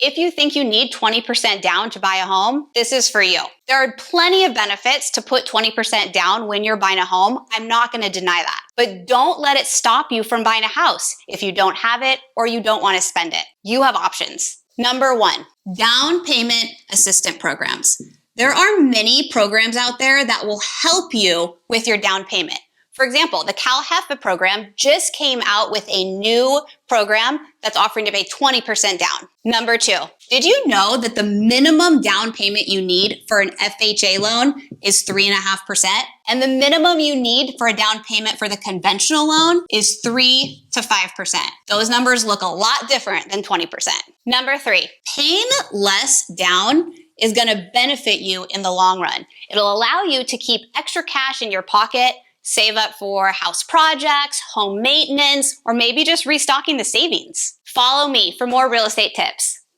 If you think you need 20% down to buy a home, this is for you. There are plenty of benefits to put 20% down when you're buying a home. I'm not going to deny that. But don't let it stop you from buying a house if you don't have it or you don't want to spend it. You have options. Number 1, down payment assistance programs. There are many programs out there that will help you with your down payment. For example, the CalHEFA program just came out with a new program that's offering to pay 20% down. Number 2, did you know that the minimum down payment you need for an FHA loan is 3.5%? And the minimum you need for a down payment for the conventional loan is 3 to 5%. Those numbers look a lot different than 20%. Number 3, paying less down is going to benefit you in the long run. It'll allow you to keep extra cash in your pocket, save up for house projects, home maintenance, or maybe just restocking the savings. Follow me for more real estate tips.